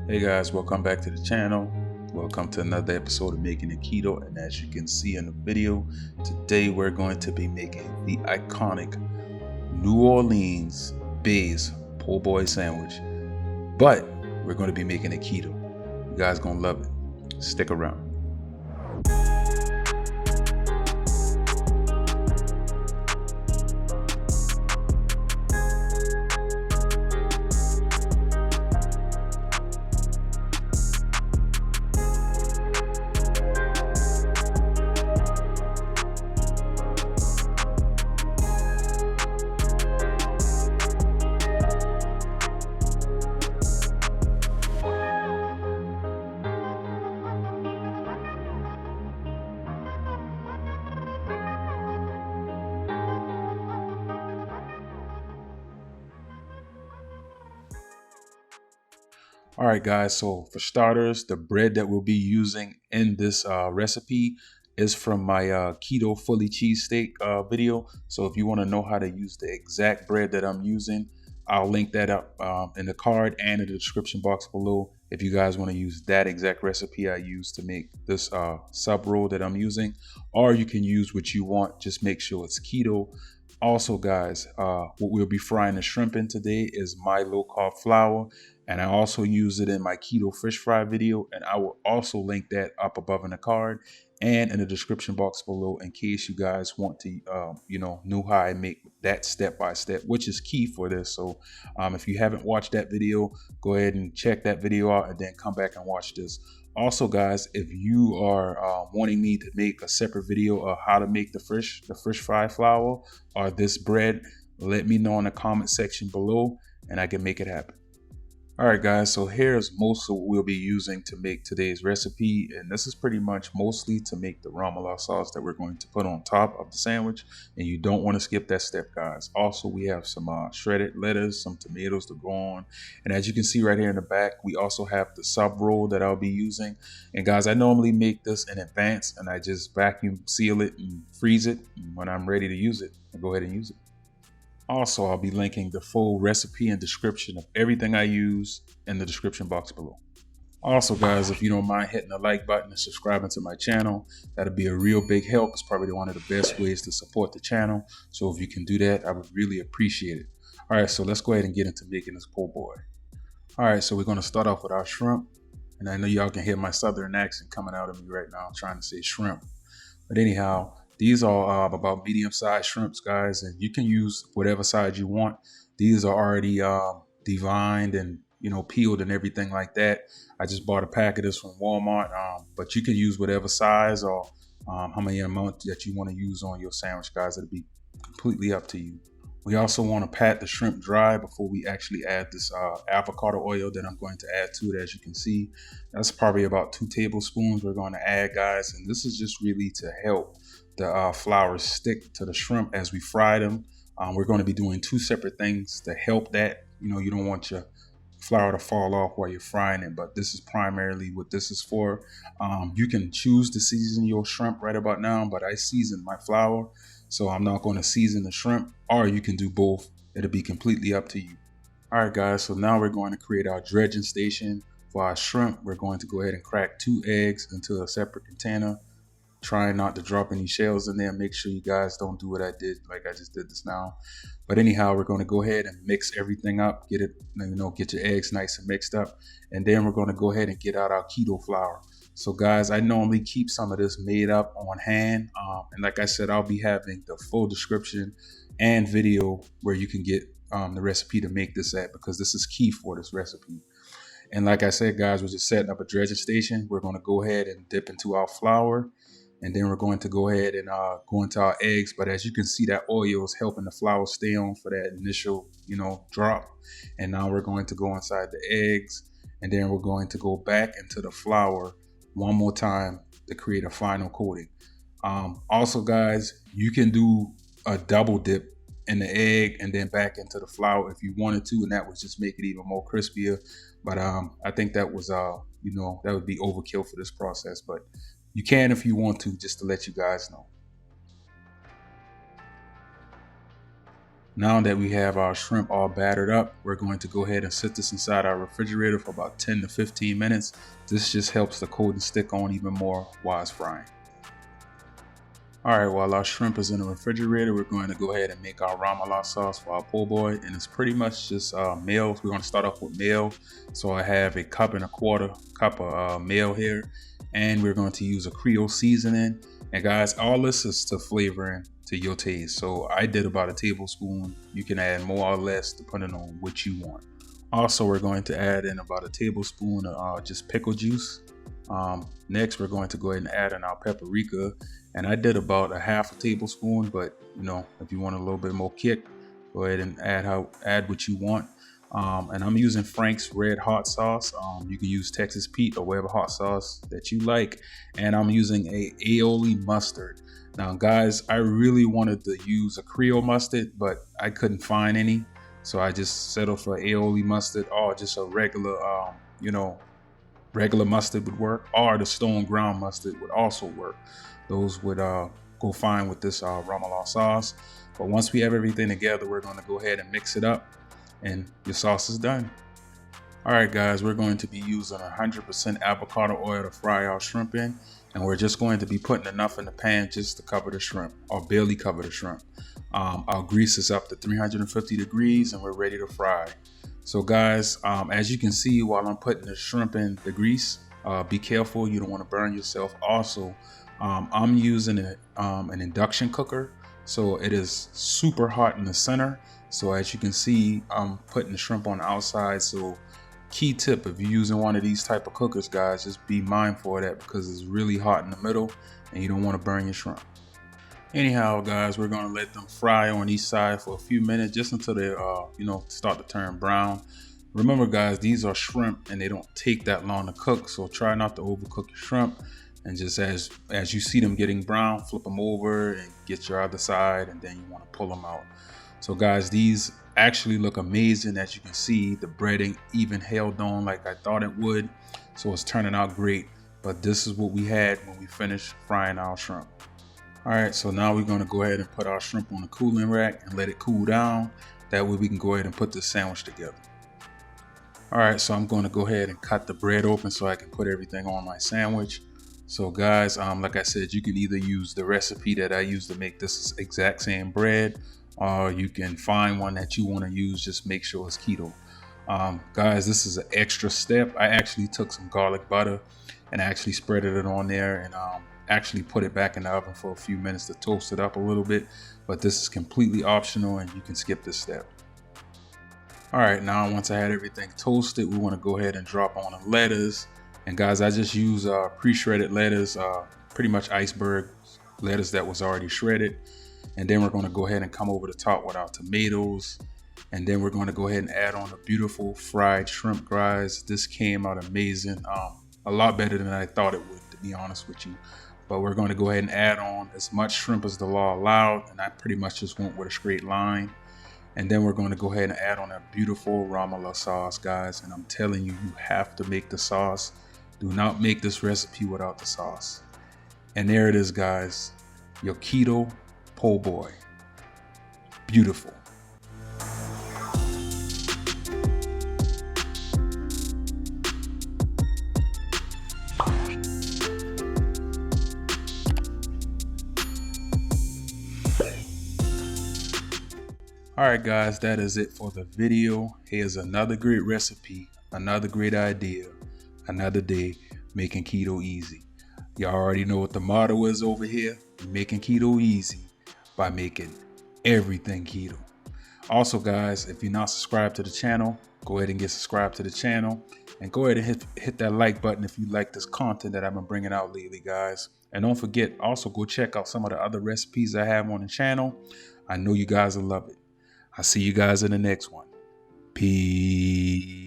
Hey guys, welcome back to the channel. Welcome to another episode of Making It Keto. And as you can see in the video, today we're going to be making the iconic New Orleans Bays Po Boy Sandwich. But we're going to be making it keto. You guys gonna love it. Stick around. All right, guys, so for starters, the bread that we'll be using in this recipe is from my keto fully cheesesteak video. So if you want to know how to use the exact bread that I'm using, I'll link that up in the card and in the description box below. If you guys want to use that exact recipe I use to make this sub roll that I'm using, or you can use what you want, just make sure it's keto. Also, guys, what we'll be frying the shrimp in today is my low-carb flour, and I also use it in my keto fish fry video, and I will also link that up above in the card and in the description box below in case you guys want to, know how I make that step by step, which is key for this. So if you haven't watched that video, go ahead and check that video out and then come back and watch this. Also, guys, if you are wanting me to make a separate video of how to make the fish fry flour or this bread, let me know in the comment section below and I can make it happen. All right, guys, so here's most of what we'll be using to make today's recipe. And this is pretty much mostly to make the remoulade sauce that we're going to put on top of the sandwich. And you don't want to skip that step, guys. Also, we have some shredded lettuce, some tomatoes to go on. And as you can see right here in the back, we also have the sub roll that I'll be using. And guys, I normally make this in advance and I just vacuum seal it and freeze it. And when I'm ready to use it, I go ahead and use it. Also, I'll be linking the full recipe and description of everything I use in the description box below. Also, guys, if you don't mind hitting the like button and subscribing to my channel, that'll be a real big help. It's probably one of the best ways to support the channel. So if you can do that, I would really appreciate it. All right, so let's go ahead and get into making this po' boy. All right, so we're going to start off with our shrimp. And I know y'all can hear my southern accent coming out of me right now. I'm trying to say shrimp. But anyhow, these are about medium-sized shrimps, guys, and you can use whatever size you want. These are already devined and peeled and everything like that. I just bought a pack of this from Walmart, but you can use whatever size or how many amount that you want to use on your sandwich, guys. It'll be completely up to you. We also want to pat the shrimp dry before we actually add this avocado oil that I'm going to add to it. As you can see, that's probably about 2 tablespoons we're going to add, guys, and this is just really to help the flour stick to the shrimp as we fry them. We're going to be doing 2 separate things to help that. You don't want your flour to fall off while you're frying it, but this is primarily what this is for. You can choose to season your shrimp right about now, but I seasoned my flour, so I'm not going to season the shrimp, or you can do both. It'll be completely up to you. All right, guys, so now we're going to create our dredging station for our shrimp. We're going to go ahead and crack 2 eggs into a separate container. Trying not to drop any shells in there. Make sure you guys don't do what I did, like I just did this now. But anyhow, we're going to go ahead and mix everything up, get it, get your eggs nice and mixed up. And then we're going to go ahead and get out our keto flour. So guys, I normally keep some of this made up on hand. And like I said, I'll be having the full description and video where you can get the recipe to make this at, because this is key for this recipe. And like I said, guys, we're just setting up a dredging station. We're going to go ahead and dip into our flour. And then we're going to go ahead and go into our eggs. But as you can see, that oil is helping the flour stay on for that initial, drop. And now we're going to go inside the eggs. And then we're going to go back into the flour one more time to create a final coating. Also, guys, you can do a double dip in the egg and then back into the flour if you wanted to. And that would just make it even more crispier. But I think that was, that would be overkill for this process. But you can if you want to, just to let you guys know. Now that we have our shrimp all battered up, we're going to go ahead and sit this inside our refrigerator for about 10 to 15 minutes. This just helps the coating stick on even more while it's frying. Alright, while our shrimp is in the refrigerator, we're going to go ahead and make our remoulade sauce for our po' boy. And it's pretty much just meal. We're going to start off with meal. So I have a 1.25 cup of meal here. And we're going to use a Creole seasoning. And guys, all this is to flavoring to your taste. So I did about a tablespoon. You can add more or less depending on what you want. Also, we're going to add in about a tablespoon of just pickle juice. Next, we're going to go ahead and add in our paprika. And I did about a 1/2 tablespoon, but you know, if you want a little bit more kick, go ahead and add what you want. And I'm using Frank's red hot sauce. You can use Texas Pete or whatever hot sauce that you like. And I'm using a aioli mustard. Now guys, I really wanted to use a Creole mustard, but I couldn't find any. So I just settled for aioli mustard or just a regular, regular mustard would work, or the stone ground mustard would also work. Those would go fine with this remoulade sauce. But once we have everything together, we're going to go ahead and mix it up and your sauce is done. All right, guys, we're going to be using 100% avocado oil to fry our shrimp in. And we're just going to be putting enough in the pan just to cover the shrimp or barely cover the shrimp. Our grease is up to 350 degrees and we're ready to fry. So guys, as you can see, while I'm putting the shrimp in the grease, be careful. You don't want to burn yourself. Also, I'm using an induction cooker, so it is super hot in the center. So as you can see, I'm putting the shrimp on the outside. So key tip, if you're using one of these type of cookers, guys, just be mindful of that because it's really hot in the middle and you don't want to burn your shrimp. Anyhow, guys, we're going to let them fry on each side for a few minutes, just until they start to turn brown. Remember, guys, these are shrimp and they don't take that long to cook, so try not to overcook your shrimp. And just as you see them getting brown, flip them over and get your other side, and then you want to pull them out. So guys, these actually look amazing. As you can see, the breading even held on like I thought it would. So it's turning out great. But this is what we had when we finished frying our shrimp. All right, so now we're going to go ahead and put our shrimp on the cooling rack and let it cool down. That way we can go ahead and put this sandwich together. All right, so I'm going to go ahead and cut the bread open so I can put everything on my sandwich. So guys, like I said, you can either use the recipe that I use to make this exact same bread, or you can find one that you want to use. Just make sure it's keto. Guys, this is an extra step. I actually took some garlic butter and actually spreaded it on there and actually put it back in the oven for a few minutes to toast it up a little bit. But this is completely optional and you can skip this step. All right, now once I had everything toasted, we want to go ahead and drop on the lettuce. And guys, I just use pre-shredded lettuce, pretty much iceberg lettuce that was already shredded. And then we're going to go ahead and come over the top with our tomatoes. And then we're going to go ahead and add on the beautiful fried shrimp, guys. This came out amazing, a lot better than I thought it would, to be honest with you. But we're going to go ahead and add on as much shrimp as the law allowed. And I pretty much just went with a straight line. And then we're going to go ahead and add on that beautiful remoulade sauce, guys. And I'm telling you, you have to make the sauce. Do not make this recipe without the sauce. And there it is, guys. Your Keto Po Boy. Beautiful. Alright guys, that is it for the video. Here's another great recipe, another great idea, another day making keto easy. Y'all already know what the motto is over here. Making keto easy by making everything keto. Also guys, if you're not subscribed to the channel, go ahead and get subscribed to the channel. And go ahead and hit that like button if you like this content that I've been bringing out lately, guys. And don't forget, also go check out some of the other recipes I have on the channel. I know you guys will love it. I'll see you guys in the next one. Peace.